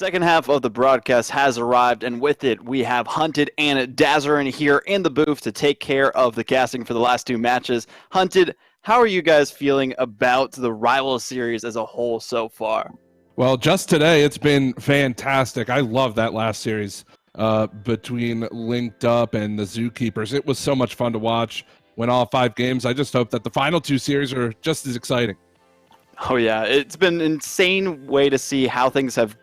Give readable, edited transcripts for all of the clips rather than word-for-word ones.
Second half of the broadcast has arrived, and with it, we have Hunted and Dazarin here in the booth to take care of the casting for the last two matches. Hunted, how are you guys feeling about the rival series as a whole so far? Well, just today, it's been fantastic. I love that last series between Linked Up and the Zookeepers. It was so much fun to watch. Win all 5 games. I just hope that the final 2 series are just as exciting. Oh yeah, it's been an insane way to see how things have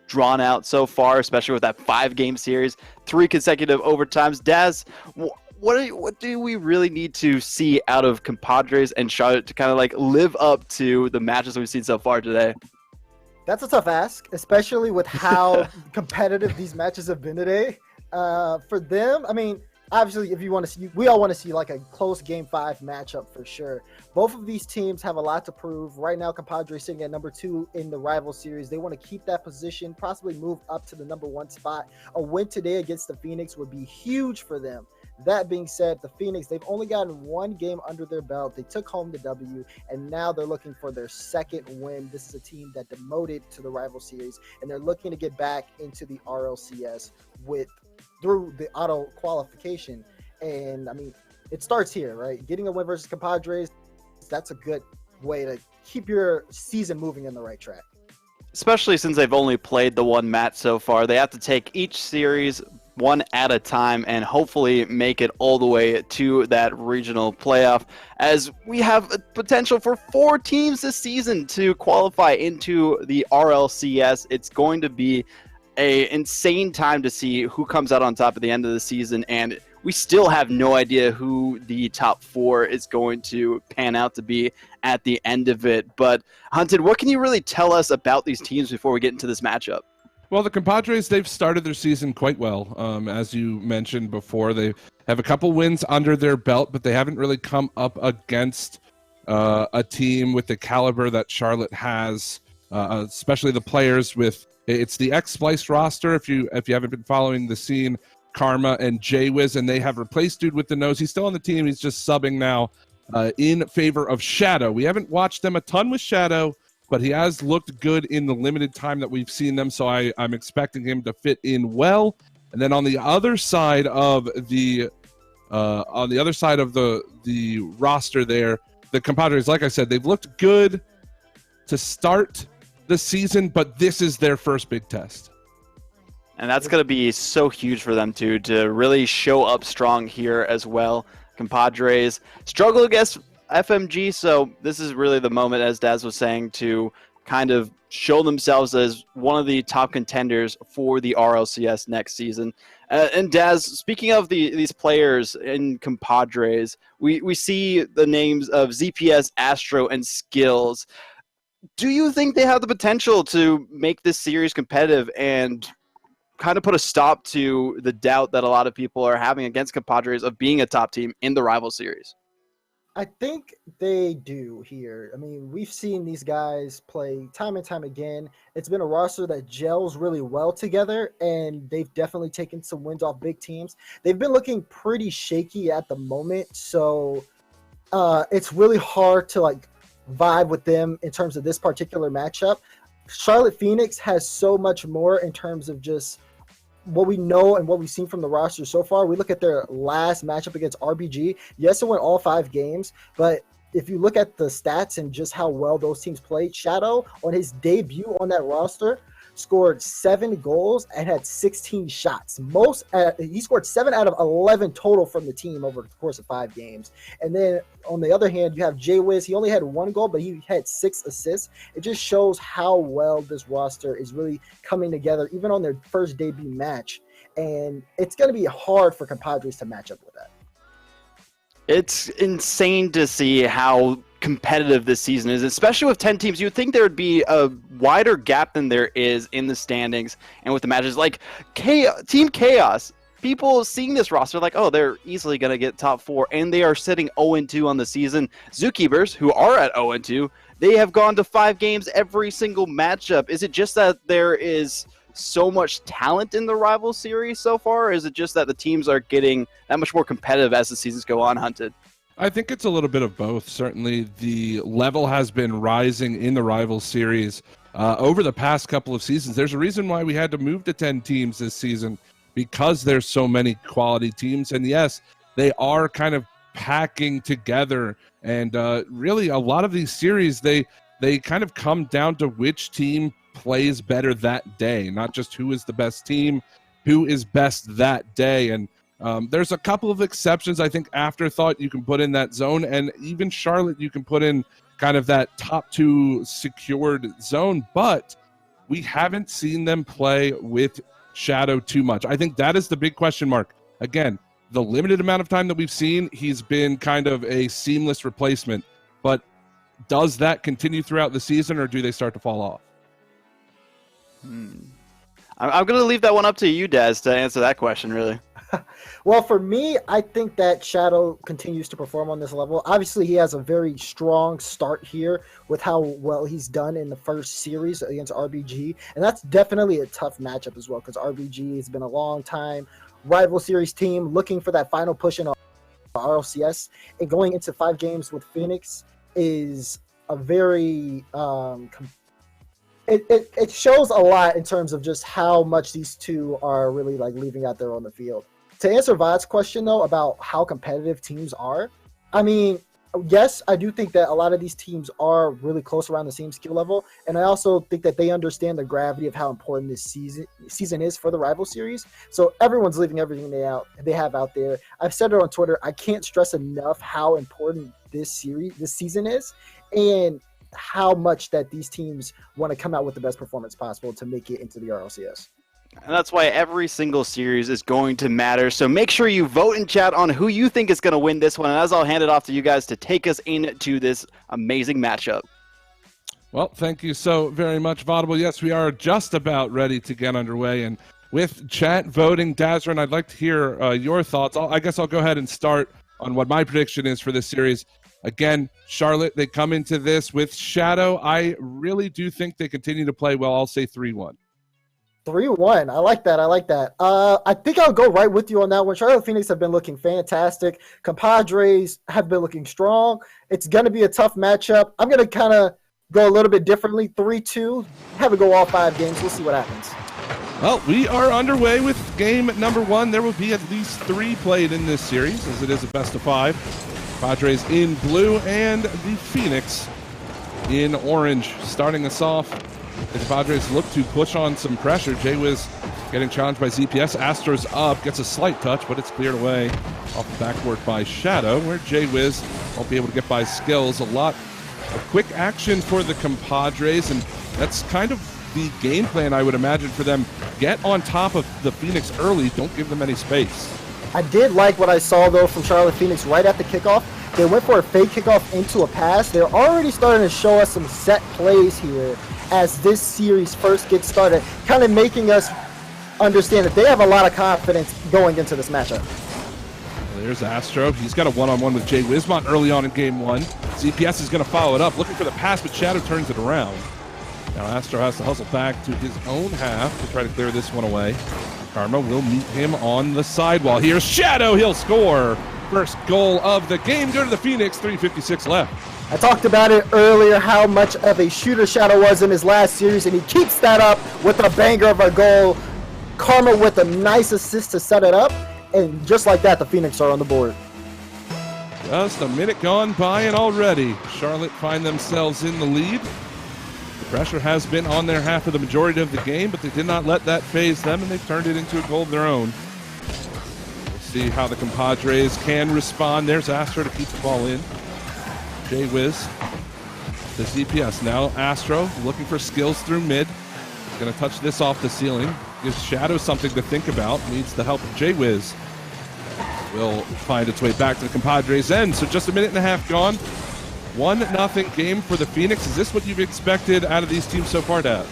drawn out so far, especially with that 5-game series, 3 consecutive overtimes. Daz, what do we really need to see out of Compadres and Charlotte to kind of like live up to the matches we've seen so far today? That's a tough ask, especially with how competitive these matches have been today. For them, I mean, obviously, if you want to see, we all want to see like a close Game 5 matchup for sure. Both of these teams have a lot to prove. Right now, Compadres sitting at number 2 in the rival series. They want to keep that position, possibly move up to the number 1 spot. A win today against the Phoenix would be huge for them. That being said, the Phoenix, they've only gotten 1 game under their belt. They took home the W, and now they're looking for their second win. This is a team that demoted to the rival series, and they're looking to get back into the RLCS through the auto qualification. And I mean, it starts here, right? Getting a win versus Compadres, that's a good way to keep your season moving in the right track. Especially since they've only played the 1 match so far. They have to take each series one at a time and hopefully make it all the way to that regional playoff, as we have a potential for 4 teams this season to qualify into the RLCS. It's going to be an insane time to see who comes out on top at the end of the season, and we still have no idea who the top 4 is going to pan out to be at the end of it. But Hunted, what can you really tell us about these teams before we get into this matchup? Well, the Compadres, they've started their season quite well. As you mentioned before, they have a couple wins under their belt, but they haven't really come up against a team with the caliber that Charlotte has, especially the players with, it's the X-Splice roster. If you haven't been following the scene, Karma and Jaywiz, and they have replaced Dude with the Nose. He's still on the team. He's just subbing now in favor of Shadow. We haven't watched them a ton with Shadow, but he has looked good in the limited time that we've seen them, so I'm expecting him to fit in well. And then on the other side of the roster there, the Compadres, like I said, they've looked good to start the season, but this is their first big test. And that's going to be so huge for them, too, to really show up strong here as well. Compadres struggle against FMG, so this is really the moment, as Daz was saying, to kind of show themselves as one of the top contenders for the RLCS next season. And Daz, speaking of these players in Compadres, we see the names of ZPS, Astro, and Skills. Do you think they have the potential to make this series competitive and kind of put a stop to the doubt that a lot of people are having against Compadres of being a top team in the rival series? I think they do here. I mean, we've seen these guys play time and time again. It's been a roster that gels really well together, and they've definitely taken some wins off big teams. They've been looking pretty shaky at the moment, so it's really hard to like vibe with them in terms of this particular matchup. Charlotte Phoenix has so much more in terms of just what we know and what we've seen from the roster so far. We look at their last matchup against RBG. Yes, it went all 5 games, but if you look at the stats and just how well those teams played, Shadow, on his debut on that roster, scored 7 goals and had 16 shots. He scored 7 out of 11 total from the team over the course of 5 games. And then on the other hand, you have Jaywiz. He only had 1 goal, but he had 6 assists. It just shows how well this roster is really coming together, even on their first debut match. And it's going to be hard for Compadres to match up with that. It's insane to see how competitive this season is, especially with 10 teams. You would think there would be a wider gap than there is in the standings and with the matches. Like Team Chaos, people seeing this roster like, oh, they're easily going to get top 4, and they are sitting 0-2 on the season. Zookeepers, who are at 0-2, they have gone to 5 games every single matchup. Is it just that there is so much talent in the rival series so far, or is it just that the teams are getting that much more competitive as the seasons go on, Hunted? I think it's a little bit of both. Certainly the level has been rising in the rival series over the past couple of seasons. There's a reason why we had to move to 10 teams this season, because there's so many quality teams. And yes, they are kind of packing together. And really, a lot of these series, they kind of come down to which team plays better that day, not just who is the best team, who is best that day. And there's a couple of exceptions. I think Afterthought you can put in that zone, and even Charlotte you can put in kind of that top 2 secured zone, but we haven't seen them play with Shadow too much. I think that is the big question mark. Again, the limited amount of time that we've seen, he's been kind of a seamless replacement, but does that continue throughout the season, or do they start to fall off? I'm going to leave that one up to you, Daz, to answer that question, really. Well, for me, I think that Shadow continues to perform on this level. Obviously, he has a very strong start here with how well he's done in the first series against RBG. And that's definitely a tough matchup as well, because RBG has been a long time rival series team looking for that final push in RLCS. And going into 5 games with Phoenix is a very it shows a lot in terms of just how much these two are really like leaving out there on the field. To answer Vod's question, though, about how competitive teams are, I mean, yes, I do think that a lot of these teams are really close around the same skill level, and I also think that they understand the gravity of how important this season is for the rival series. So everyone's leaving everything they have out there. I've said it on Twitter. I can't stress enough how important this season is, and how much that these teams want to come out with the best performance possible to make it into the RLCS. And that's why every single series is going to matter. So make sure you vote in chat on who you think is going to win this one. And as I'll hand it off to you guys to take us into this amazing matchup. Well, thank you so very much, Vaudible. Yes, we are just about ready to get underway. And with chat voting, Dazrin, I'd like to hear your thoughts. I guess I'll go ahead and start on what my prediction is for this series. Again, Charlotte, they come into this with Shadow. I really do think they continue to play well. I'll say 3-1. 3-1. I like that. I think I'll go right with you on that one. Charlotte Phoenix have been looking fantastic. Compadres have been looking strong. It's going to be a tough matchup. I'm going to kind of go a little bit differently. 3-2. Have it go all 5 games. We'll see what happens. Well, we are underway with game number 1. There will be at least 3 played in this series, as it is a best of 5. Padres in blue and the Phoenix in orange. Starting us off, the Padres look to push on some pressure. Jaywiz getting challenged by ZPS. Astros up, gets a slight touch, but it's cleared away off the backboard by Shadow, where Jaywiz won't be able to get by skills. A lot of quick action for the Compadres, and that's kind of the game plan, I would imagine, for them. Get on top of the Phoenix early. Don't give them any space. I did like what I saw, though, from Charlotte Phoenix right at the kickoff. They went for a fake kickoff into a pass. They're already starting to show us some set plays here as this series first gets started, kind of making us understand that they have a lot of confidence going into this matchup. Well, there's Astro. He's got a one-on-one with Jay Wismont early on in game 1. ZPS is going to follow it up, looking for the pass, but Shadow turns it around. Now Astro has to hustle back to his own half to try to clear this one away. Karma will meet him on the sidewall. Here's Shadow. He'll score. First goal of the game. Go to the Phoenix. 3:56 left. I talked about it earlier, how much of a shooter Shadow was in his last series, and he keeps that up with a banger of a goal. Karma with a nice assist to set it up, and just like that, the Phoenix are on the board. Just a minute gone by, and already Charlotte find themselves in the lead. The pressure has been on their half of the majority of the game, but they did not let that phase them, and they've turned it into a goal of their own. We'll see how the Compadres can respond. There's Astro to keep the ball in. Jay Wiz, the ZPS now. Astro looking for skills through mid. He's going to touch this off the ceiling. Gives Shadow something to think about. Needs the help of Jay Wiz. Will find its way back to the Compadres' end. So just a minute and a half gone. 1-0 game for the Phoenix. Is this what you've expected out of these teams so far, Daz?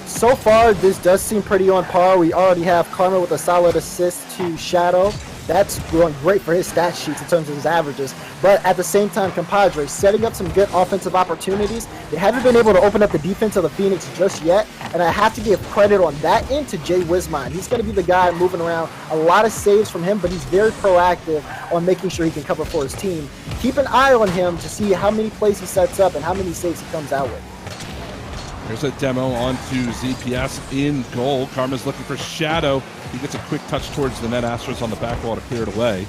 So far, this does seem pretty on par. We already have Karma with a solid assist to Shadow. That's going great for his stat sheets in terms of his averages. But at the same time, Compadres setting up some good offensive opportunities. They haven't been able to open up the defense of the Phoenix just yet. And I have to give credit on that end to Jay Wismont. He's going to be the guy moving around. A lot of saves from him, but he's very proactive on making sure he can cover for his team. Keep an eye on him to see how many plays he sets up and how many saves he comes out with. There's a demo onto ZPS in goal. Karma's looking for Shadow. He gets a quick touch towards the net. Astro's on the back wall to clear it away.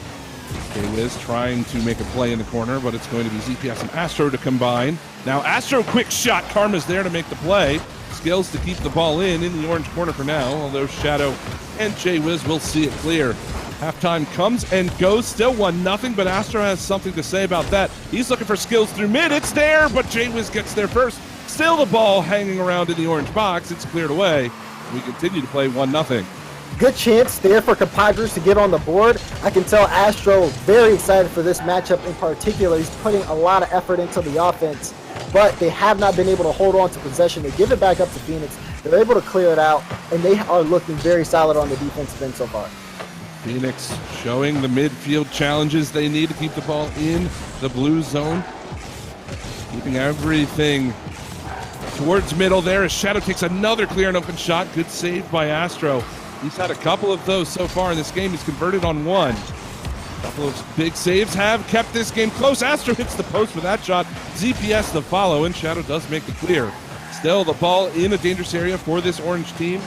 Wiz trying to make a play in the corner, but it's going to be ZPS and Astro to combine. Now Astro, quick shot. Karma's there to make the play. Skills to keep the ball in the orange corner for now, although Shadow and Wiz will see it clear. Halftime comes and goes, still 1-0, but Astro has something to say about that. He's looking for Skills through mid. It's there, but Wiz gets there first. Still the ball hanging around in the orange box. It's cleared away. We continue to play 1-0. Good chance there for Compadres to get on the board. I can tell Astro very excited for this matchup in particular. He's putting a lot of effort into the offense, but they have not been able to hold on to possession. They give it back up to Phoenix. They're able to clear it out, and they are looking very solid on the defensive end so far. Phoenix showing the midfield challenges they need to keep the ball in the blue zone. Keeping everything towards middle there as Shadow takes another clear and open shot. Good save by Astro. He's had a couple of those so far in this game. He's converted on one. A couple of big saves have kept this game close. Astro hits the post with that shot. ZPS the follow, and Shadow does make the clear. Still the ball in a dangerous area for this orange team.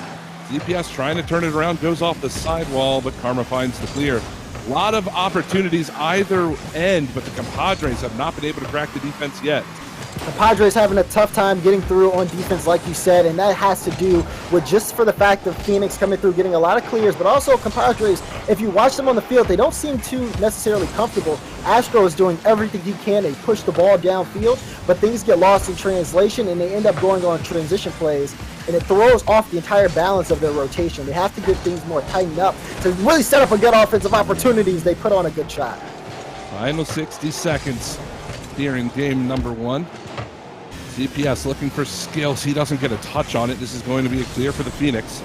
ZPS trying to turn it around, goes off the sidewall, but Karma finds the clear. A lot of opportunities either end, but the Compadres have not been able to crack the defense yet. The Padres having a tough time getting through on defense, like you said, and that has to do with just for the fact of Phoenix coming through, getting a lot of clears, but also Compadres, if you watch them on the field, they don't seem too necessarily comfortable. Astro is doing everything he can. They push the ball downfield, but things get lost in translation, and they end up going on transition plays, and it throws off the entire balance of their rotation. They have to get things more tightened up to really set up a good offensive opportunities. They put on a good shot. Final 60 seconds here in game number 1. ZPS looking for Skills. He doesn't get a touch on it. This is going to be a clear for the Phoenix.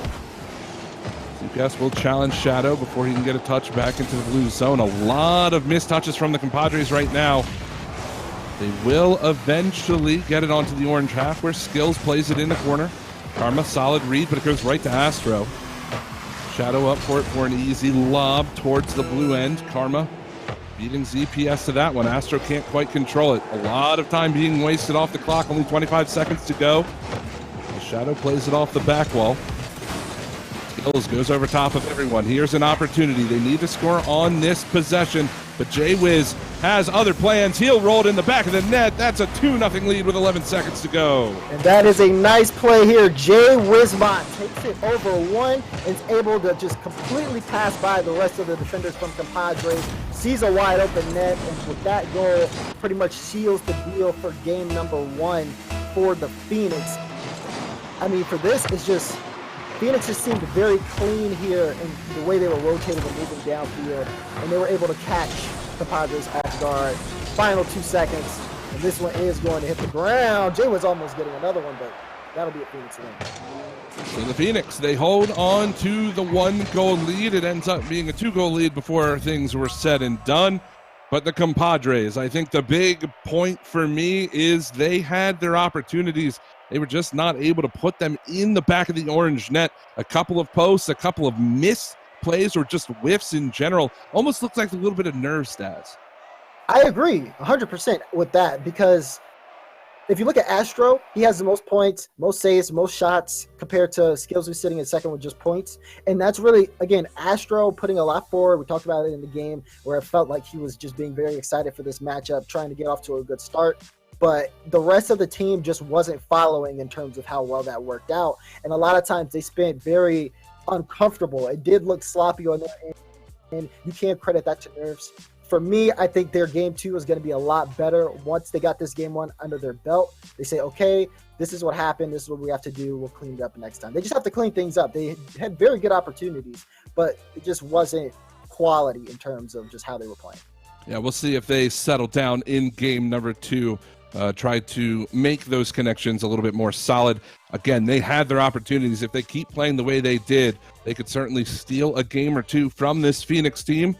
ZPS will challenge Shadow before he can get a touch back into the blue zone. A lot of missed touches from the Compadres right now. They will eventually get it onto the orange half where Skills plays it in the corner. Karma, solid read, but it goes right to Astro. Shadow up for it for an easy lob towards the blue end. Karma beating ZPS to that one. Astro can't quite control it. A lot of time being wasted off the clock. Only 25 seconds to go. The Shadow plays it off the back wall. Skills goes over top of everyone. Here's an opportunity. They need to score on this possession, but Wiz has other plans. He'll roll it in the back of the net. That's a 2-0 lead with 11 seconds to go. And that is a nice play here. Wizmont takes it over one and is able to just completely pass by the rest of the defenders from Compadres. Sees a wide open net, and with that goal, pretty much seals the deal for game number 1 for the Phoenix. I mean, for this, it's just Phoenix just seemed very clean here in the way they were rotating and moving downfield, and they were able to catch the Padres off guard. Final 2 seconds, and this one is going to hit the ground. Jay was almost getting another one, but that'll be a Phoenix win. So the Phoenix, they hold on to the 1-goal lead. It ends up being a 2-goal lead before things were said and done. But the Compadres, I think the big point for me is they had their opportunities. They were just not able to put them in the back of the orange net. A couple of posts, a couple of missed plays, or just whiffs in general. Almost looks like a little bit of nerve stats. I agree 100% with that, because if you look at Astro, he has the most points, most saves, most shots compared to Skills, who's sitting in second with just points. And that's really, again, Astro putting a lot forward. We talked about it in the game where it felt like he was just being very excited for this matchup, trying to get off to a good start. But the rest of the team just wasn't following in terms of how well that worked out. And a lot of times they spent very uncomfortable. It did look sloppy on their end, and you can't credit that to nerves. For me, I think their game 2 is going to be a lot better once they got this game 1 under their belt. They say, okay, this is what happened. This is what we have to do. We'll clean it up next time. They just have to clean things up. They had very good opportunities, but it just wasn't quality in terms of just how they were playing. Yeah, we'll see if they settle down in game number 2. Try to make those connections a little bit more solid. Again, they had their opportunities. If they keep playing the way they did, they could certainly steal a game or 2 from this Phoenix team.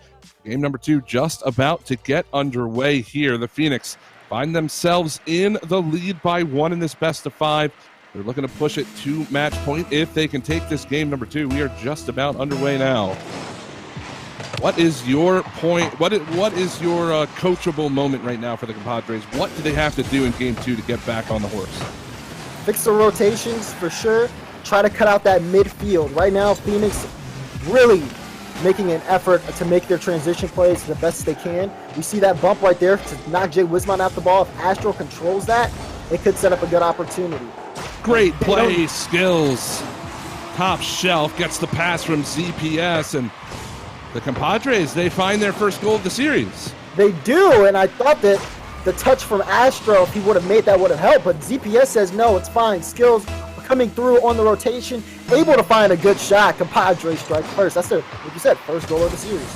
Game number 2 just about to get underway here. The Phoenix find themselves in the lead by 1 in this best of 5. They're looking to push it to match point if they can take this game number 2. We are just about underway now. What is your point? What is your coachable moment right now for the Compadres? What do they have to do in game 2 to get back on the horse? Fix the rotations for sure. Try to cut out that midfield. Right now, Phoenix really making an effort to make their transition plays the best they can. We see that bump right there to knock Jay Wismont off the ball. If Astro controls that, it could set up a good opportunity. Great play, Skills. Top shelf gets the pass from ZPS, and the Compadres, they find their first goal of the series. They do, and I thought that the touch from Astro, if he would have made that, would have helped, but ZPS says no, it's fine. Skills coming through on the rotation, able to find a good shot. Compadres strike first. That's their, like you said, first goal of the series.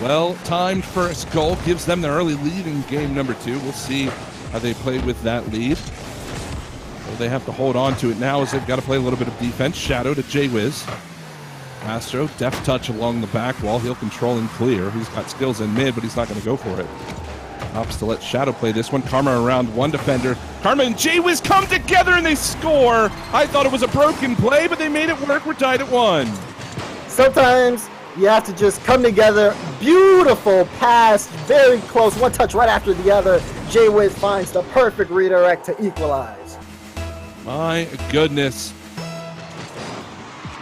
Well-timed first goal gives them the early lead in game number 2. We'll see how they play with that lead. So they have to hold on to it now as they've got to play a little bit of defense. Shadow to J-Wiz. Astro, deft touch along the back wall. He'll control and clear. He's got skills in mid, but he's not going to go for it. Opts to let Shadow play this one. Karma around one defender. Karma and J-Wiz come together and they score. I thought it was a broken play, but they made it work. We're tied at 1. Sometimes you have to just come together. Beautiful pass, very close. One touch right after the other. J-Wiz finds the perfect redirect to equalize. My goodness.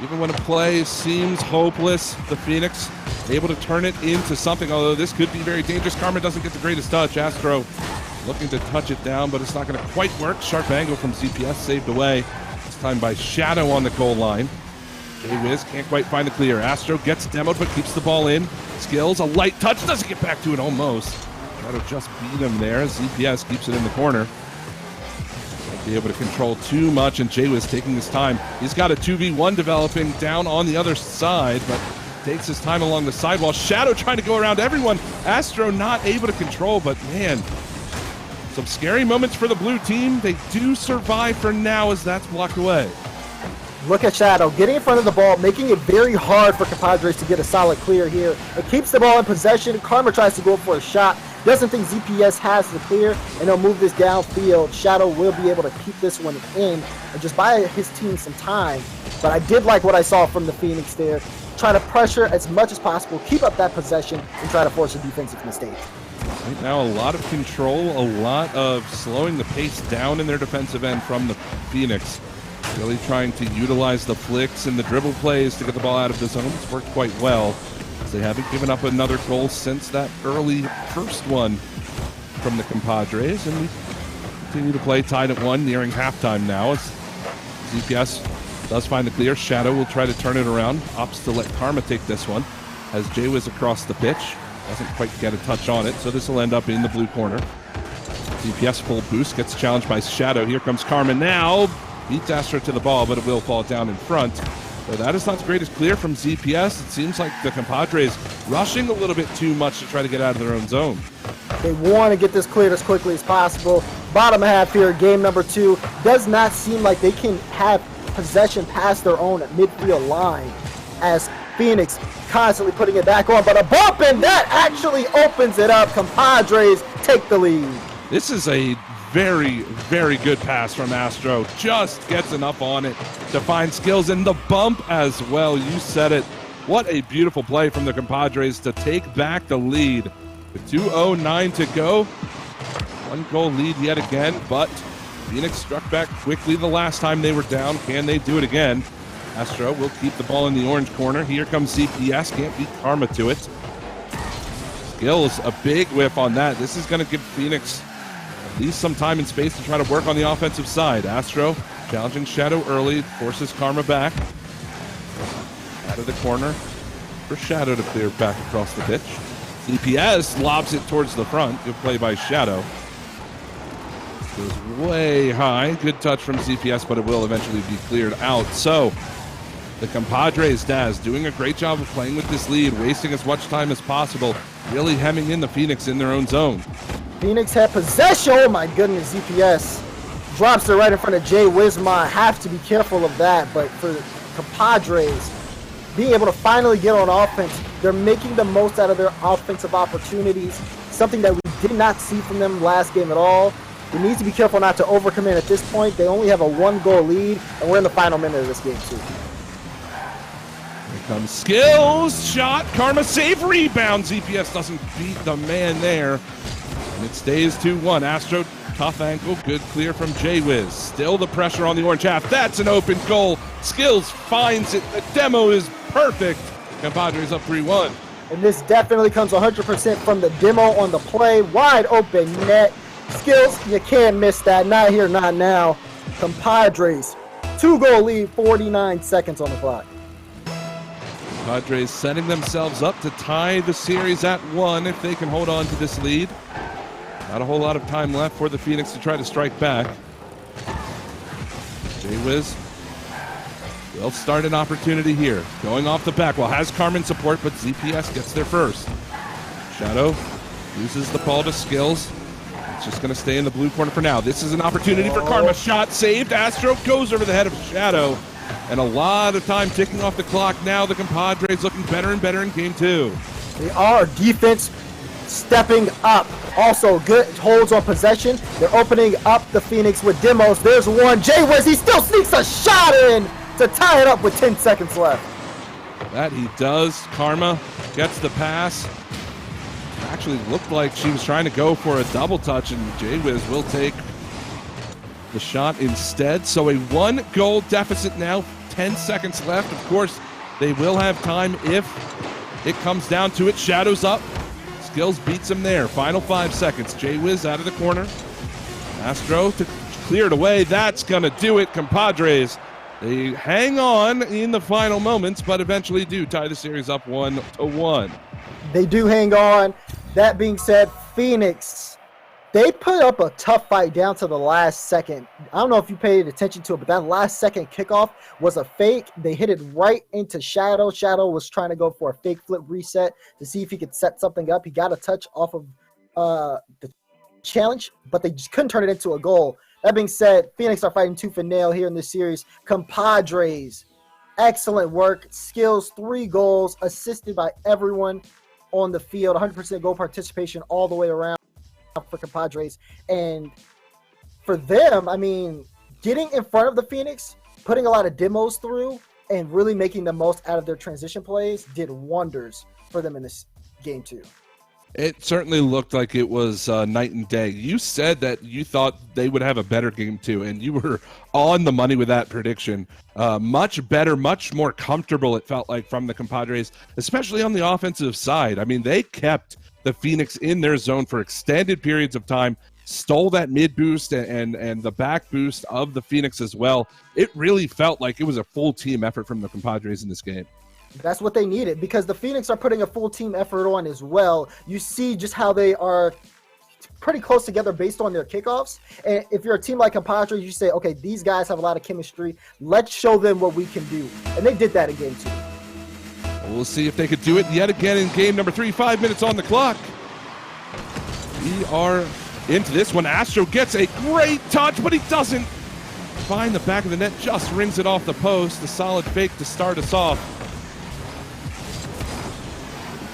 Even when a play seems hopeless, the Phoenix able to turn it into something, although this could be very dangerous. Karma doesn't get the greatest touch. Astro looking to touch it down, but it's not going to quite work. Sharp angle from ZPS saved away. This time by Shadow on the goal line. J-Wiz can't quite find the clear. Astro gets demoed, but keeps the ball in. Skills, a light touch, doesn't get back to it almost. Shadow just beat him there. ZPS keeps it in the corner. Be able to control too much, and J-Wiz taking his time. He's got a 2v1 developing down on the other side, but takes his time along the sidewall. Shadow trying to go around everyone. Astro not able to control, but man, some scary moments for the blue team. They do survive for now as that's blocked away. Look at Shadow getting in front of the ball, making it very hard for Compadres to get a solid clear here. It keeps the ball in possession. Karma tries to go for a shot. Doesn't think ZPS has the clear, and they'll move this downfield. Shadow will be able to keep this one in and just buy his team some time. But I did like what I saw from the Phoenix there. Try to pressure as much as possible, keep up that possession, and try to force a defensive mistake. Right now, a lot of control, a lot of slowing the pace down in their defensive end from the Phoenix. Really trying to utilize the flicks and the dribble plays to get the ball out of the zone. It's worked quite well. They haven't given up another goal since that early first one from the Compadres, and we continue to play tied at 1, nearing halftime now as ZPS does find the clear. Shadow will try to turn it around. Opts to let Karma take this one as J-Wiz across the pitch. Doesn't quite get a touch on it, so this will end up in the blue corner. ZPS full boost, gets challenged by Shadow. Here comes Karma now. Beats Astro to the ball, but it will fall down in front. So that is not the greatest clear from ZPS. It seems like the Compadres rushing a little bit too much to try to get out of their own zone. They want to get this cleared as quickly as possible. Bottom half here, game number 2. Does not seem like they can have possession past their own midfield line as Phoenix constantly putting it back on. But a bump, and that actually opens it up. Compadres take the lead. This is a very, very good pass from Astro. Just gets enough on it to find skills in the bump as well. You said it. What a beautiful play from the Compadres to take back the lead. With 2:09 to go. 1 goal lead yet again, but Phoenix struck back quickly the last time they were down. Can they do it again? Astro will keep the ball in the orange corner. Here comes ZPS. Can't beat Karma to it. Skills, a big whiff on that. This is going to give Phoenix at least some time and space to try to work on the offensive side. Astro challenging Shadow early, forces Karma back. Out of the corner for Shadow to clear back across the pitch. ZPS lobs it towards the front. Good play by Shadow. Goes way high. Good touch from ZPS, but it will eventually be cleared out. So the Compadres, Daz, doing a great job of playing with this lead, wasting as much time as possible, really hemming in the Phoenix in their own zone. Phoenix had possession. Oh my goodness, ZPS drops it right in front of Jay Wismont. Have to be careful of that, but for the Compadres, being able to finally get on offense, they're making the most out of their offensive opportunities, something that we did not see from them last game at all. We need to be careful not to overcommit at this point. They only have a 1-goal lead, and we're in the final minute of this game too. Here comes Skills, shot, Karma save, rebound. ZPS doesn't beat the man there, and it stays 2-1. Astro Tough ankle, good clear from J-Wiz. Still the pressure on the orange half. That's an open goal. Skills finds it. The demo is perfect. Compadres up 3-1. And this definitely comes 100% from the demo on the play. Wide open net. Skills, you can't miss that. Not here, not now. Compadres, 2-goal lead, 49 seconds on the clock. Padres setting themselves up to tie the series at 1 if they can hold on to this lead. Not a whole lot of time left for the Phoenix to try to strike back. J-Wiz will start an opportunity here. Going off the back. Well, has Carmen support, but ZPS gets there first. Shadow uses the ball to Skills. It's just going to stay in the blue corner for now. This is an opportunity for Karma. Shot saved. Astro goes over the head of Shadow. And a lot of time ticking off the clock now. The Compadres looking better and better in game 2. They are. Defense stepping up. Also, good holds on possession. They're opening up the Phoenix with demos. There's one. J-Wiz, he still sneaks a shot in to tie it up with 10 seconds left. That he does. Karma gets the pass. Actually looked like she was trying to go for a double touch, and J-Wiz will take the shot instead. So a 1-goal deficit now, 10 seconds left. Of course, they will have time if it comes down to it. Shadows up. Skills beats him there. Final 5 seconds. J-Wiz out of the corner. Astro to clear it away. That's going to do it. Compadres, they hang on in the final moments, but eventually do tie the series up 1-1. They do hang on. That being said, Phoenix, they put up a tough fight down to the last second. I don't know if you paid attention to it, but that last second kickoff was a fake. They hit it right into Shadow. Shadow was trying to go for a fake flip reset to see if he could set something up. He got a touch off of the challenge, but they just couldn't turn it into a goal. That being said, Phoenix are fighting tooth and nail here in this series. Compadres, excellent work. Skills, 3 goals, assisted by everyone on the field. 100% goal participation all the way around for Compadres. And for them, I mean, getting in front of the Phoenix, putting a lot of demos through, and really making the most out of their transition plays did wonders for them in this game 2. It certainly looked like it was night and day. You said that you thought they would have a better game 2, and you were on the money with that prediction. Much better, much more comfortable, it felt like, from the Compadres, especially on the offensive side. I mean, they kept the Phoenix in their zone for extended periods of time, stole that mid boost and the back boost of the Phoenix as well. It really felt like it was a full team effort from the Compadres in this game. That's what they needed, because the Phoenix are putting a full team effort on as well. You see just how they are pretty close together based on their kickoffs. And if you're a team like Compadres, you say, okay, these guys have a lot of chemistry. Let's show them what we can do. And they did that in game 2. We'll see if they could do it yet again in game number 3. 5 minutes on the clock. We are into this one. Astro gets a great touch, but he doesn't find the back of the net. Just rings it off the post. A solid fake to start us off.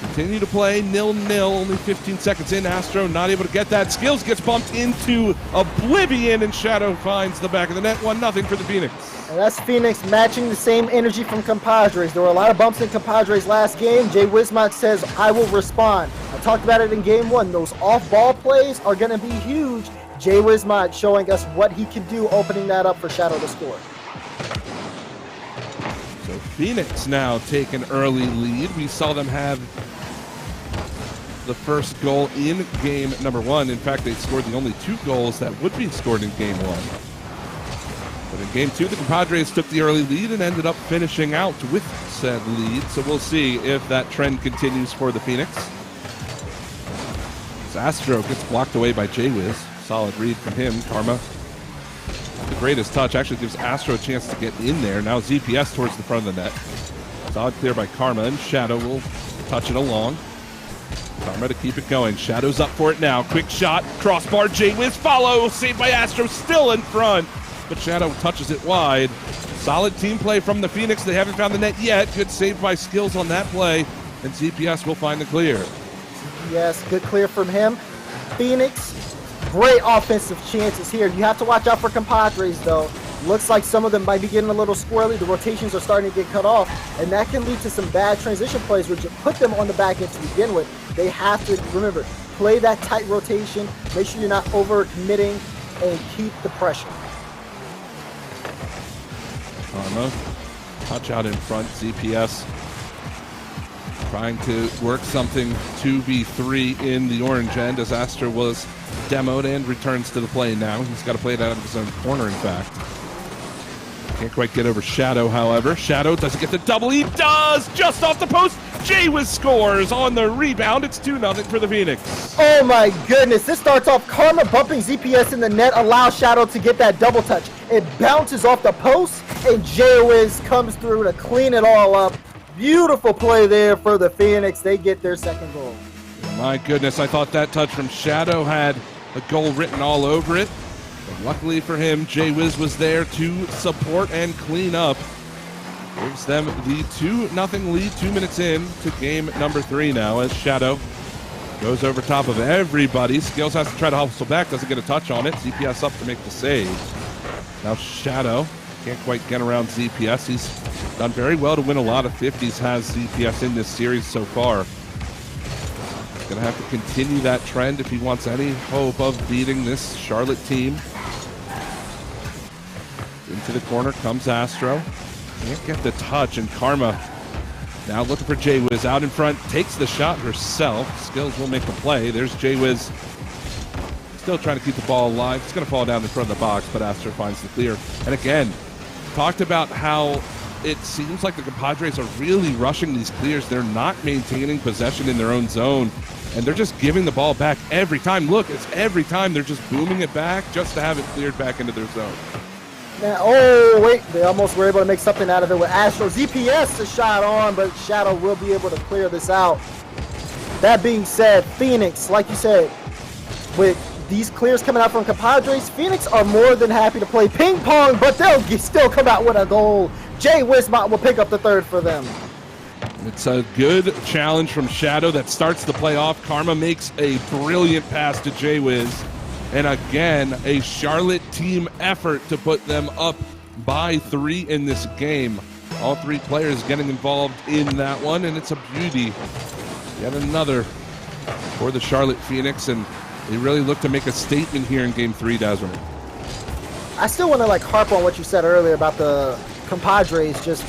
Continue to play 0-0, only 15 seconds in. Astro not able to get that. Skills gets bumped into oblivion, and Shadow finds the back of the net. 1-0 for the Phoenix. And that's Phoenix matching the same energy from Compadres. There were a lot of bumps in Compadres last game. Jay Wismont says, I will respond. I talked about it in game 1. Those off-ball plays are going to be huge. Jay Wismont showing us what he can do, opening that up for Shadow to score. So Phoenix now take an early lead. We saw them have the first goal in game number 1. In fact, they scored the only 2 goals that would be scored in game 1. But in game 2, the Compadres took the early lead and ended up finishing out with said lead. So we'll see if that trend continues for the Phoenix. Astro gets blocked away by J-Wiz. Solid read from him. Karma, not the greatest touch, actually gives Astro a chance to get in there. Now ZPS towards the front of the net. Solid clear by Karma, and Shadow will touch it along. Karma to keep it going. Shadow's up for it now. Quick shot. Crossbar. J-Wiz follow. Saved by Astro. Still in front. But Shadow touches it wide. Solid team play from the Phoenix. They haven't found the net yet. Good save by Skills on that play. And ZPS will find the clear. Yes, good clear from him. Phoenix, great offensive chances here. You have to watch out for Compadres, though. Looks like some of them might be getting a little squirrely. The rotations are starting to get cut off, and that can lead to some bad transition plays, which put them on the back end to begin with. They have to, remember, play that tight rotation. Make sure you're not over-committing and keep the pressure. Karma, touch out in front, ZPS trying to work something 2v3 in the orange end as Astra was demoed and returns to the play now. He's got to play it out of his own corner, in fact. Can't quite get over Shadow, however. Shadow doesn't get the double. He does! Just off the post. Jaywis scores on the rebound. It's 2-0 for the Phoenix. Oh my goodness. This starts off Karma bumping ZPS in the net, allows Shadow to get that double touch. It bounces off the post, and Jaywis comes through to clean it all up. Beautiful play there for the Phoenix. They get their second goal. My goodness, I thought that touch from Shadow had a goal written all over it. But luckily for him, Jaywis was there to support and clean up. Gives them the 2-0 lead 2 minutes in to game number 3 now as Shadow goes over top of everybody. Skills has to try to hustle back, doesn't get a touch on it. ZPS up to make the save. Now Shadow can't quite get around ZPS. He's done very well to win a lot of 50s, has ZPS in this series so far. He's going to have to continue that trend if he wants any hope of beating this Charlotte team. Into the corner comes Astro. Can't get the touch, and Karma now looking for Jaywis out in front. Takes the shot herself. Skills will make the play. There's Jaywis. Still trying to keep the ball alive. It's going to fall down in front of the box, but Astro finds the clear. And again, talked about how it seems like the Compadres are really rushing these clears. They're not maintaining possession in their own zone, and they're just giving the ball back every time. Look, it's every time they're just booming it back just to have it cleared back into their zone. Now, oh, wait, they almost were able to make something out of it with Astro. ZPS is shot on, but Shadow will be able to clear this out. That being said, Phoenix, like you said, with these clears coming out from Compadres, Phoenix are more than happy to play ping pong, but they'll still come out with a goal. Jay Wismont will pick up the third for them. It's a good challenge from Shadow that starts the play off. Karma makes a brilliant pass to Jaywiz. And again, a Charlotte team effort to put them up by 3 in this game. All 3 players getting involved in that one, and it's a beauty. Yet another for the Charlotte Phoenix, and they really look to make a statement here in Game 3, Dazzler. I still want to harp on what you said earlier about the Compadres, just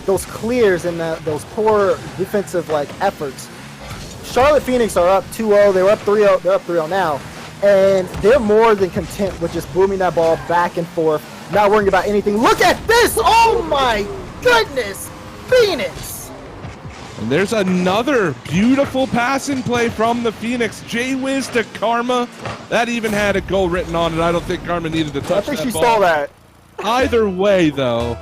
those clears and those poor defensive efforts. Charlotte Phoenix are up 2-0. They were up 3-0. They're up 3-0 now. And they're more than content with just booming that ball back and forth, not worrying about anything. Look at this! Oh my goodness! Phoenix! And there's another beautiful passing play from the Phoenix. Jaywiz to Karma. That even had a goal written on it. I don't think Karma needed to touch that ball. I think she stole that. Either way, though,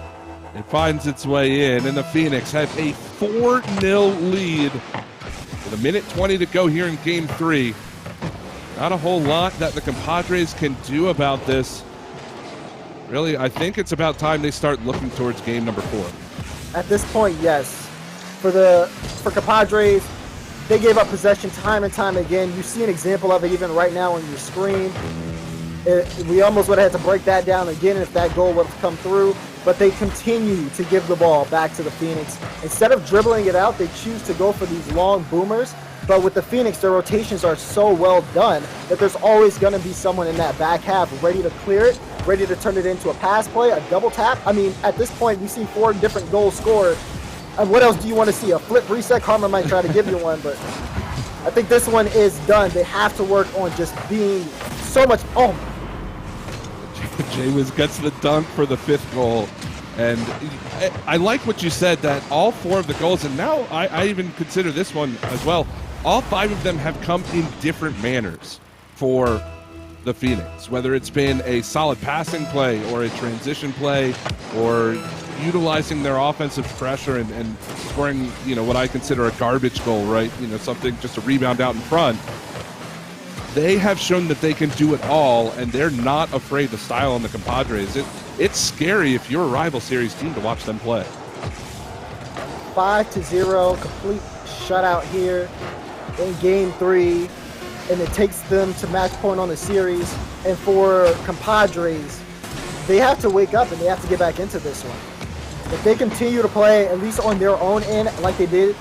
it finds its way in, and the Phoenix have a 4-0 lead with 1:20 to go here in Game 3. Not a whole lot that the Compadres can do about this. Really, I think it's about time they start looking towards game number 4. At this point, yes. For Compadres, they gave up possession time and time again. You see an example of it even right now on your screen. We almost would have had to break that down again if that goal would have come through, but they continue to give the ball back to the Phoenix. Instead of dribbling it out, they choose to go for these long boomers. But with the Phoenix, their rotations are so well done that there's always going to be someone in that back half ready to clear it, ready to turn it into a pass play, a double tap. I mean, at this point, we see 4 different goals scored. And what else do you want to see? A flip reset? Karma might try to give you one, but I think this one is done. They have to work on just being so much. Oh, Jaywiz gets the dunk for the 5th goal. And I like what you said, that all 4 of the goals, and now I even consider this one as well, all 5 of them have come in different manners for the Phoenix, whether it's been a solid passing play or a transition play or utilizing their offensive pressure and scoring, what I consider a garbage goal, right? Something, just a rebound out in front. They have shown that they can do it all, and they're not afraid to style on the Compadres. It's scary if you're a rival series team to watch them play. 5-0, complete shutout here in Game 3, and it takes them to match point on the series. And for Compadres, they have to wake up and they have to get back into this one. If they continue to play at least on their own end like they did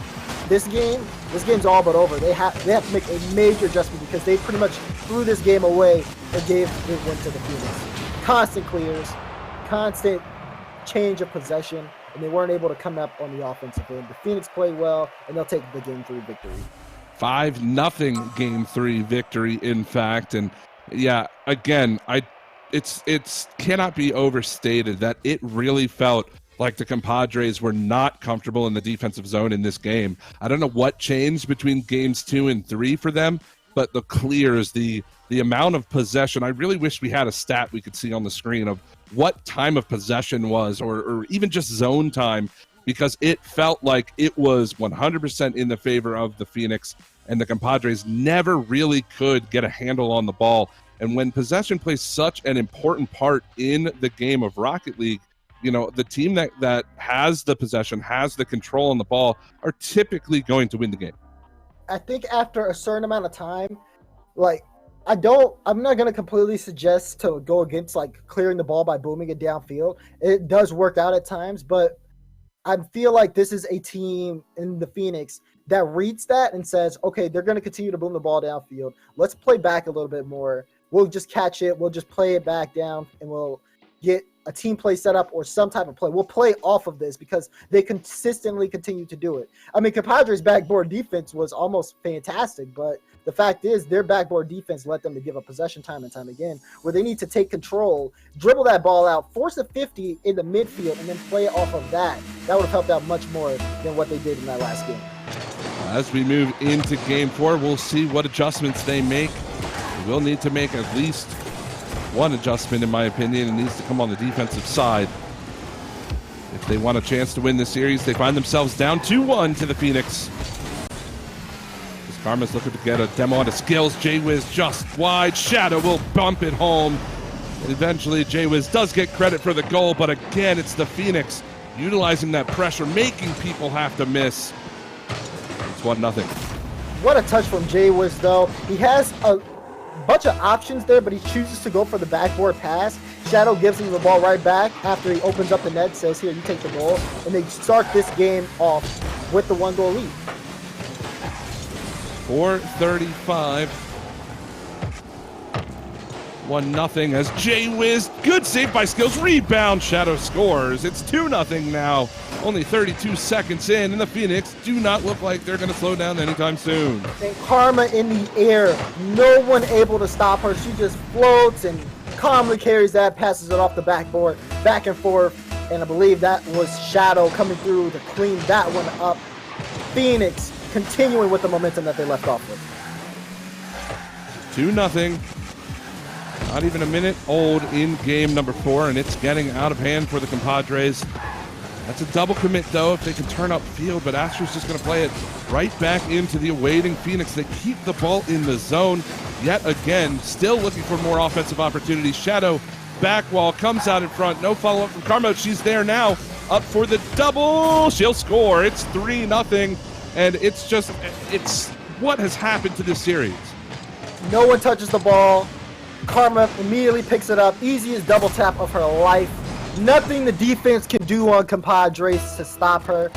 this game, this game's all but over. They have to make a major adjustment because they pretty much threw this game away and gave it win to the Phoenix. Constant clears, constant change of possession, and they weren't able to come up on the offensive end. The Phoenix played well, and they'll take the Game 3 victory. 5-0 Game 3 victory, in fact. And yeah, again, it's cannot be overstated that it really felt like the Compadres were not comfortable in the defensive zone in this game. I don't know what changed between games 2 and 3 for them, but the clears, the amount of possession, I really wish we had a stat we could see on the screen of what time of possession was, or even just zone time, because it felt like it was 100% in the favor of the Phoenix, and the Compadres never really could get a handle on the ball. And when possession plays such an important part in the game of Rocket League, you know, the team that has the possession, has the control on the ball, are typically going to win the game. I think after a certain amount of time, like, I'm not going to completely suggest to go against, like, clearing the ball by booming it downfield. It does work out at times, but I feel like this is a team in the Phoenix that reads that and says, okay, they're going to continue to boom the ball downfield. Let's play back a little bit more. We'll just catch it. We'll just play it back down, and we'll get a team play set up or some type of play. We'll play off of this because they consistently continue to do it. I mean, Compadres' backboard defense was almost fantastic, but the fact is their backboard defense let them to give up possession time and time again, where they need to take control, dribble that ball out, force a 50 in the midfield, and then play off of that. That would have helped out much more than what they did in that last game. As we move into Game 4, we'll see what adjustments they make. They will need to make at least one adjustment, in my opinion. It needs to come on the defensive side. If they want a chance to win this series, they find themselves down 2-1 to the Phoenix. As Karma's looking to get a demo on of skills. J-Wiz just wide. Shadow will bump it home. And eventually, J-Wiz does get credit for the goal, but again, it's the Phoenix utilizing that pressure, making people have to miss. It's 1-0. What a touch from J-Wiz, though. He has a bunch of options there, but he chooses to go for the backboard pass. Shadow gives him the ball right back after he opens up the net, says, here, you take the ball, and they start this game off with the 1-goal lead. 4:35. 1-0 as J-Wiz, good save by Skills, rebound, Shadow scores. It's 2-0 now, only 32 seconds in, and the Phoenix do not look like they're going to slow down anytime soon. And Karma in the air, no one able to stop her. She just floats and calmly carries that, passes it off the backboard, back and forth, and I believe that was Shadow coming through to clean that one up. Phoenix continuing with the momentum that they left off with. 2-0. Not even a minute old in game number 4, and it's getting out of hand for the Compadres. That's a double commit, though, if they can turn up field, but Astro's just going to play it right back into the awaiting Phoenix. They keep the ball in the zone yet again, still looking for more offensive opportunities. Shadow back wall comes out in front. No follow-up from Karma. She's there now, up for the double. She'll score. It's 3-0, and it's what has happened to this series. No one touches the ball. Karma immediately picks it up. Easiest double tap of her life. Nothing the defense can do on Compadres to stop her.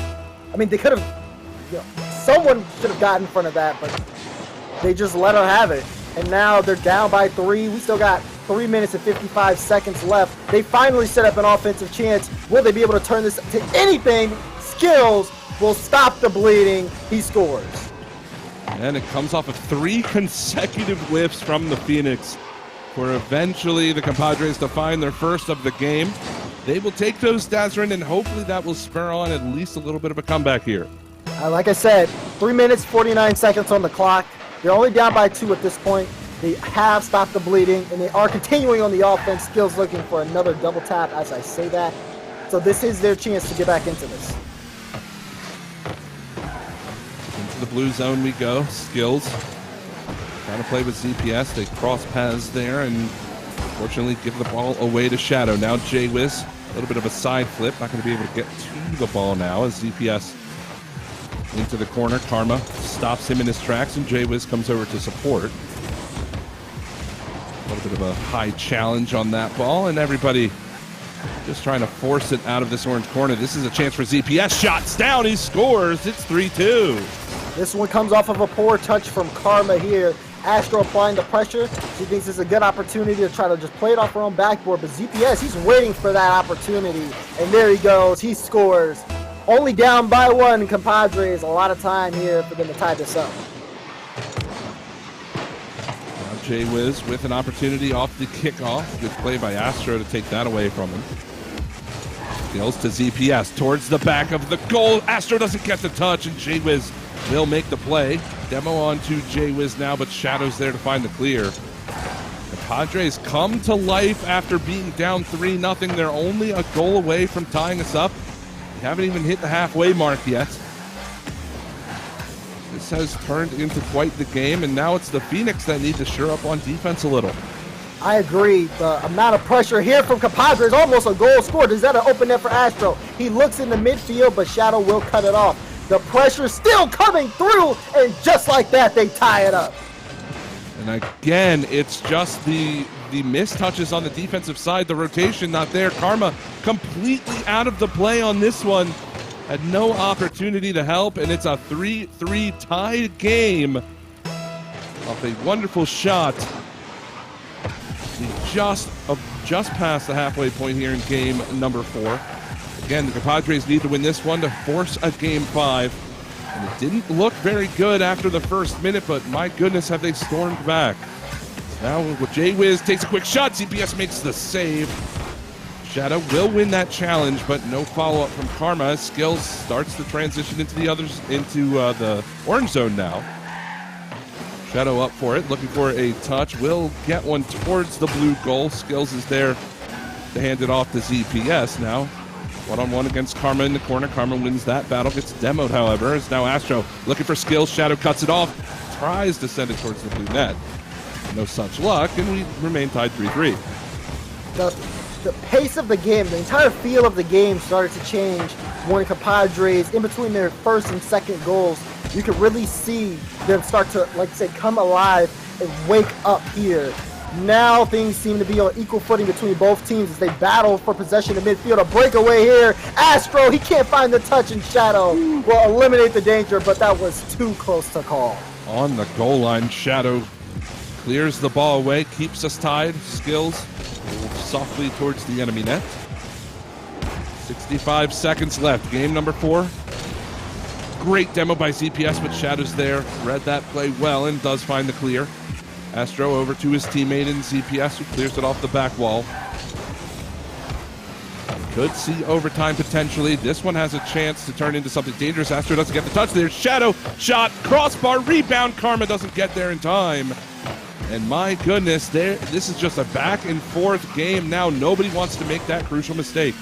I mean, they could have, someone should have gotten in front of that, but they just let her have it. And now they're down by 3. We still got 3 minutes and 55 seconds left. They finally set up an offensive chance. Will they be able to turn this to anything? Skills will stop the bleeding. He scores. And it comes off of 3 consecutive whiffs from the Phoenix for eventually the Compadres to find their first of the game. They will take those stats, and hopefully that will spur on at least a little bit of a comeback here. Like I said, 3 minutes, 49 seconds on the clock. They're only down by 2 at this point. They have stopped the bleeding, and they are continuing on the offense. Skills looking for another double tap as I say that. So this is their chance to get back into this. Into the blue zone we go. Skills trying to play with ZPS. They cross paths there and fortunately give the ball away to Shadow. Now J-Wiz, a little bit of a side flip. Not going to be able to get to the ball now as ZPS into the corner. Karma stops him in his tracks, and J-Wiz comes over to support. A little bit of a high challenge on that ball, and everybody just trying to force it out of this orange corner. This is a chance for ZPS. Shots down, he scores. It's 3-2. This one comes off of a poor touch from Karma here. Astro applying the pressure. She thinks it's a good opportunity to try to just play it off her own backboard, but ZPS, he's waiting for that opportunity. And there he goes. He scores. Only down by 1. Compadres, a lot of time here for them to tie this up. Now J-Wiz with an opportunity off the kickoff. Good play by Astro to take that away from him. Skills to ZPS towards the back of the goal. Astro doesn't get the touch, and J-Wiz will make the play. Demo on to J-Wiz now, but Shadow's there to find the clear. The Padres come to life after being down 3-0. They're only a goal away from tying us up. We haven't even hit the halfway mark yet. This has turned into quite the game, and now it's the Phoenix that need to shore up on defense a little. I agree. The amount of pressure here from Compadres, almost a goal scored. Is that an open net for Astro? He looks in the midfield, but Shadow will cut it off. The pressure still coming through, and just like that, they tie it up. And again, it's just the missed touches on the defensive side, the rotation not there. Karma completely out of the play on this one. Had no opportunity to help, and it's a 3-3 tied game off a wonderful shot. Just past the halfway point here in game number 4. Again, the Compadres need to win this one to force a game 5. And it didn't look very good after the first minute, but my goodness, have they stormed back. Now with J-Wiz takes a quick shot, CPS makes the save. Shadow will win that challenge, but no follow-up from Karma. Skills starts to transition into the orange zone now. Shadow up for it, looking for a touch. Will get one towards the blue goal. Skills is there to hand it off to ZPS now. One-on-one against Karma in the corner. Karma wins that battle. Gets demoed, however. It's now Astro looking for Skills. Shadow cuts it off. Tries to send it towards the blue net. No such luck, and we remain tied 3-3. The pace of the game, the entire feel of the game started to change when Compadres, in between their first and second goals, you could really see them start to, like I said, come alive and wake up here. Now things seem to be on equal footing between both teams as they battle for possession in midfield. A breakaway here. Astro, he can't find the touch, and Shadow will eliminate the danger, but that was too close to call. On the goal line, Shadow clears the ball away, keeps us tied. Skills softly towards the enemy net. 65 seconds left. Game number 4. Great demo by ZPS, but Shadow's there. Read that play well and does find the clear. Astro over to his teammate in ZPS, who clears it off the back wall. Could see overtime potentially. This one has a chance to turn into something dangerous. Astro doesn't get the touch there. Shadow shot, crossbar, rebound. Karma doesn't get there in time. And my goodness, this is just a back and forth game now. Nobody wants to make that crucial mistake.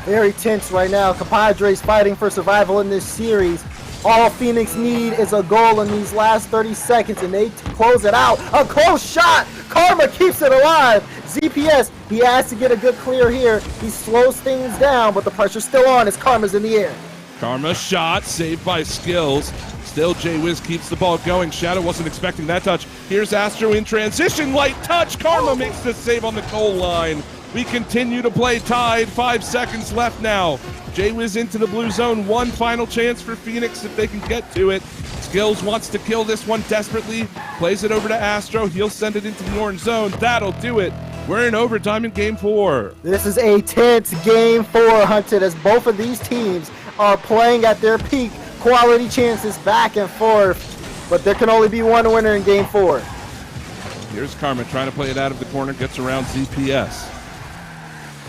Very tense right now. Compadres fighting for survival in this series. All Phoenix need is a goal in these last 30 seconds, and they close it out. A close shot. Karma keeps it alive. ZPS, he has to get a good clear here. He slows things down, but the pressure's still on as Karma's in the air. Karma shot, saved by Skills. Still, J-Wiz keeps the ball going. Shadow wasn't expecting that touch. Here's Astro in transition. Light touch. Karma makes the save on the goal line. We continue to play tied. 5 seconds left now. J-Wiz into the blue zone. One final chance for Phoenix if they can get to it. Skills wants to kill this one desperately. Plays it over to Astro. He'll send it into the orange zone. That'll do it. We're in overtime in game 4. This is a tense game 4, Hunted, as both of these teams are playing at their peak. Quality chances back and forth, but there can only be one winner in game 4. Here's Karma trying to play it out of the corner. Gets around ZPS.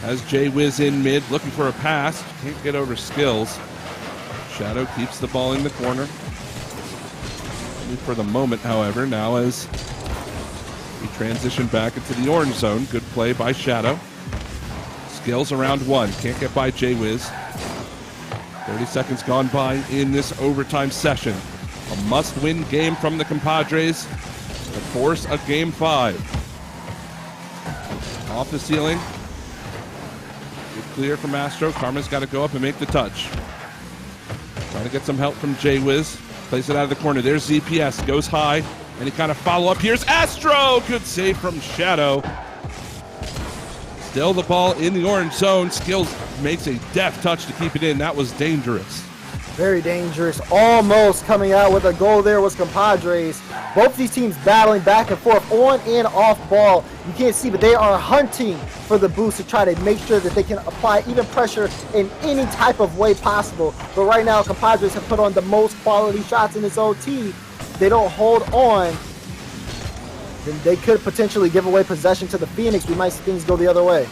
Has J-Wiz in mid, looking for a pass. Can't get over Skills. Shadow keeps the ball in the corner. Only for the moment, however, now as we transition back into the orange zone. Good play by Shadow. Skills around 1. Can't get by J-Wiz. 30 seconds gone by in this overtime session. A must-win game from the Compadres to force a game 5. Off the ceiling. Good clear from Astro. Karma's got to go up and make the touch. Trying to get some help from J-Wiz. Plays it out of the corner. There's ZPS. Goes high. Any kind of follow-up. Here's Astro. Good save from Shadow. Still the ball in the orange zone. Skills makes a deft touch to keep it in. That was dangerous. Very dangerous. Almost coming out with a goal there was Compadres. Both these teams battling back and forth on and off ball. You can't see, but they are hunting for the boost to try to make sure that they can apply even pressure in any type of way possible. But right now, Compadres have put on the most quality shots in this OT. They don't hold on, then they could potentially give away possession to the Phoenix. We might see things go the other way.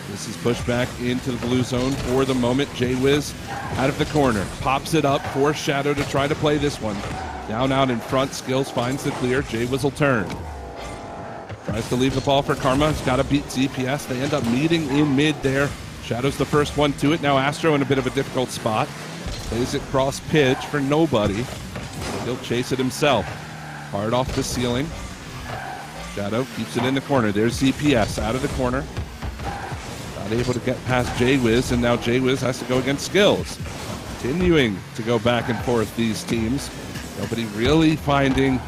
This is pushed back into the blue zone for the moment. Jay-Wiz out of the corner. Pops it up for Shadow to try to play this one. Down out in front. Skills finds the clear. Jay-Wiz will turn. Tries to leave the ball for Karma. He's got to beat ZPS. They end up meeting in mid there. Shadow's the first one to it. Now Astro in a bit of a difficult spot. Plays it cross pitch for nobody. He'll chase it himself. Hard off the ceiling. Shadow keeps it in the corner. There's ZPS out of the corner. Not able to get past Jay-Wiz, and now Jay-Wiz has to go against Skills. Continuing to go back and forth, these teams. Nobody really finding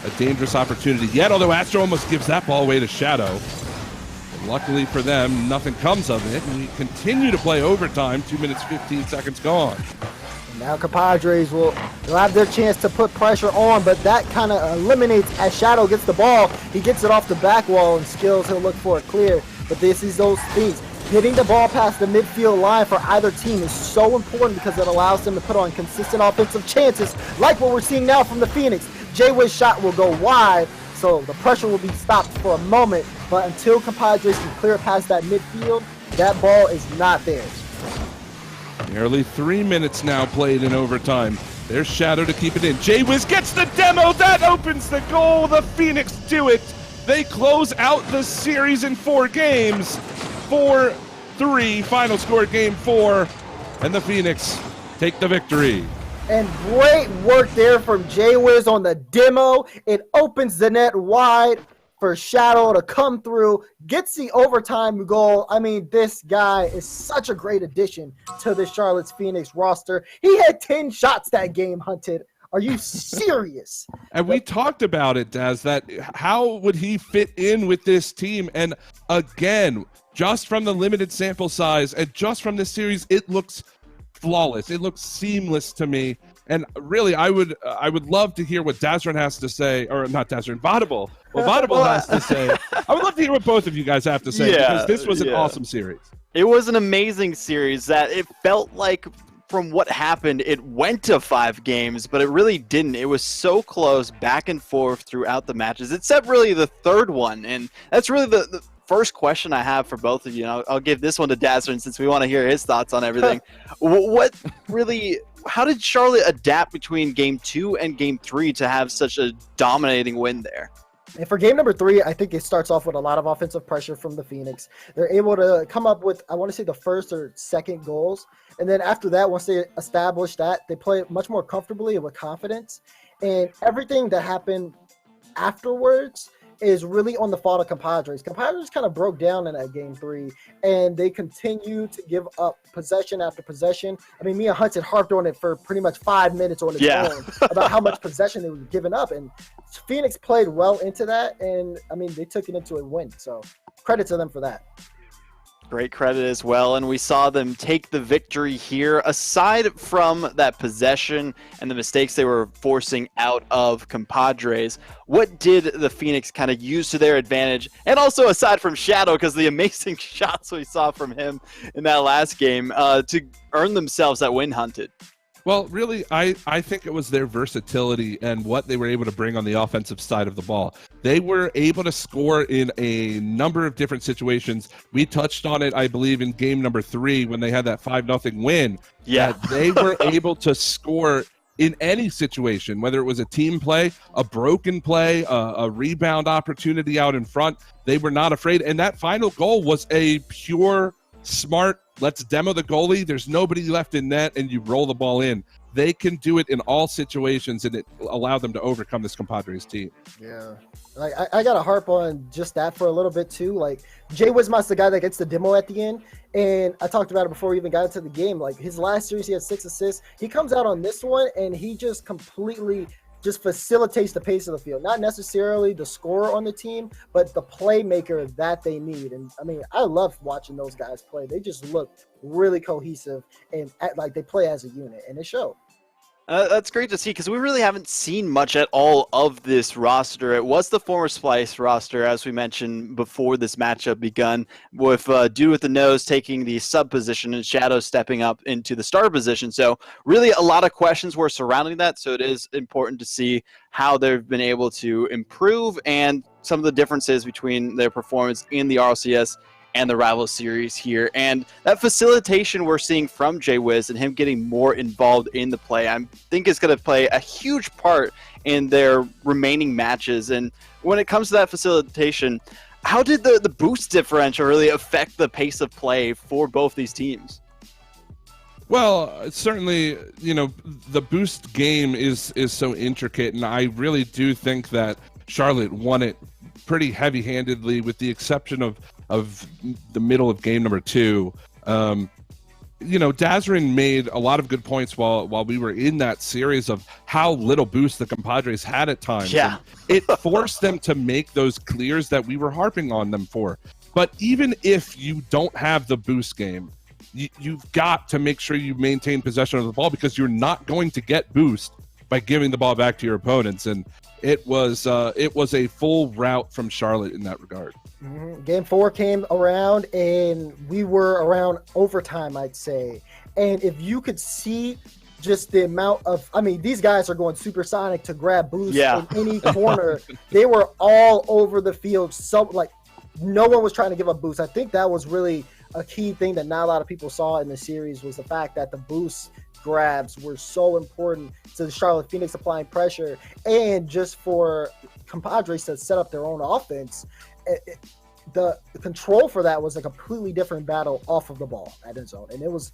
a dangerous opportunity yet, although Astro almost gives that ball away to Shadow. Luckily for them, nothing comes of it, and we continue to play overtime. 2 minutes, 15 seconds gone. And now Compadres will have their chance to put pressure on, but that kind of eliminates as Shadow gets the ball. He gets it off the back wall, and Skills, he'll look for it clear. But this is those things. Hitting the ball past the midfield line for either team is so important because it allows them to put on consistent offensive chances, like what we're seeing now from the Phoenix. Jay-Wiz's shot will go wide, so the pressure will be stopped for a moment, but until Compadres can clear past that midfield, that ball is not theirs. Nearly 3 minutes now played in overtime. There's Shadow to keep it in. Jay-Wiz gets the demo. That opens the goal. The Phoenix do it. They close out the series in 4 games. 4-3, final score game 4, and the Phoenix take the victory. And great work there from Jay-Wiz on the demo. It opens the net wide for Shadow to come through, gets the overtime goal. I mean, this guy is such a great addition to the Charlotte's Phoenix roster. He had 10 shots that game, Hunted. Are you serious? And we talked about it, Daz, that how would he fit in with this team? And again, just from the limited sample size and just from this series, it looks flawless. It looks seamless to me. And really, I would love to hear what Dazran has to say, or not Dazran, Vaudible. What Vaudible has to say. I would love to hear what both of you guys have to say, because this was an awesome series. It was an amazing series that it felt like from what happened, it went to 5 games, but it really didn't. It was so close, back and forth throughout the matches, except really the third one. And that's really the first question I have for both of you. And I'll give this one to Dazran since we want to hear his thoughts on everything. How did Charlotte adapt between game 2 and game 3 to have such a dominating win there? And for game number 3, I think it starts off with a lot of offensive pressure from the Phoenix. They're able to come up with, I want to say, the first or second goals. And then after that, once they establish that, they play much more comfortably and with confidence. And everything that happened afterwards is really on the fault of Compadres. Compadres kind of broke down in that game 3, and they continue to give up possession after possession. I mean, me and Hunt had harped on it for pretty much 5 minutes on its own about how much possession they were giving up, and Phoenix played well into that, and I mean, they took it into a win, so credit to them for that. Great credit as well, and we saw them take the victory here. Aside from that possession and the mistakes they were forcing out of Compadres, what did the Phoenix kind of use to their advantage? And also aside from Shadow, because the amazing shots we saw from him in that last game, to earn themselves that win, Hunted? Well, really, I think it was their versatility and what they were able to bring on the offensive side of the ball. They were able to score in a number of different situations. We touched on it, I believe, in game number 3 when they had that 5-0 win. Yeah. That they were able to score in any situation, whether it was a team play, a broken play, a rebound opportunity out in front. They were not afraid. And that final goal was a pure, smart, let's demo the goalie. There's nobody left in net, and you roll the ball in. They can do it in all situations, and it allowed them to overcome this Compadres team. Yeah. Like, I got to harp on just that for a little bit, too. Like, Jay Wismont's the guy that gets the demo at the end, and I talked about it before we even got into the game. Like, his last series, he had 6 assists. He comes out on this one, and he just completely just facilitates the pace of the field. Not necessarily the scorer on the team, but the playmaker that they need. And I mean, I love watching those guys play. They just look really cohesive and act like they play as a unit, and it showed. That's great to see because we really haven't seen much at all of this roster. It was the former Splice roster, as we mentioned before this matchup begun, with Dude with the Nose taking the sub position and Shadow stepping up into the star position. So really a lot of questions were surrounding that. So it is important to see how they've been able to improve and some of the differences between their performance in the RLCS and the rival series here. And that facilitation we're seeing from Jay Wiz and him getting more involved in the play, I think is going to play a huge part in their remaining matches. And when it comes to that facilitation, how did the boost differential really affect the pace of play for both these teams? Well, certainly, the boost game is so intricate, and I really do think that Charlotte won it pretty heavy-handedly, with the exception of the middle of game number 2. Dazarin made a lot of good points while we were in that series of how little boost the Compadres had at times. Yeah. It forced them to make those clears that we were harping on them for. But even if you don't have the boost game, you've got to make sure you maintain possession of the ball, because you're not going to get boost by giving the ball back to your opponents. And it was a full rout from Charlotte in that regard. Mm-hmm. Game 4 came around, and we were around overtime, I'd say. And if you could see just the amount of, these guys are going supersonic to grab boost in any corner. They were all over the field. So, no one was trying to give up boost. I think that was really a key thing that not a lot of people saw in the series, was the fact that the boost grabs were so important to the Charlotte Phoenix applying pressure, and just for Compadres to set up their own offense. The control for that was a completely different battle off of the ball at end zone, and it was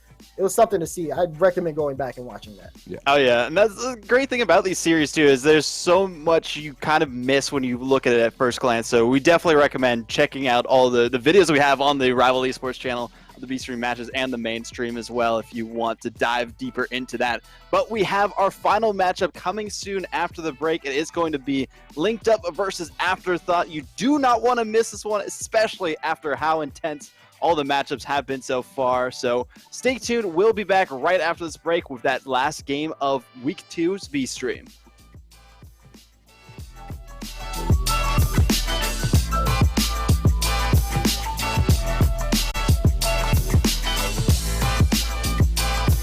something to see. I'd recommend going back and watching that. Yeah. Oh yeah, and that's the great thing about these series too, is there's so much you kind of miss when you look at it at first glance. So we definitely recommend checking out all the videos we have on the Rival Esports channel, the B-Stream matches and the mainstream as well, if you want to dive deeper into that. But we have our final matchup coming soon after the break. It is going to be Linked Up versus Afterthought. You do not want to miss this one, especially after how intense all the matchups have been so far. So stay tuned. We'll be back right after this break with that last game of Week 2's B-Stream.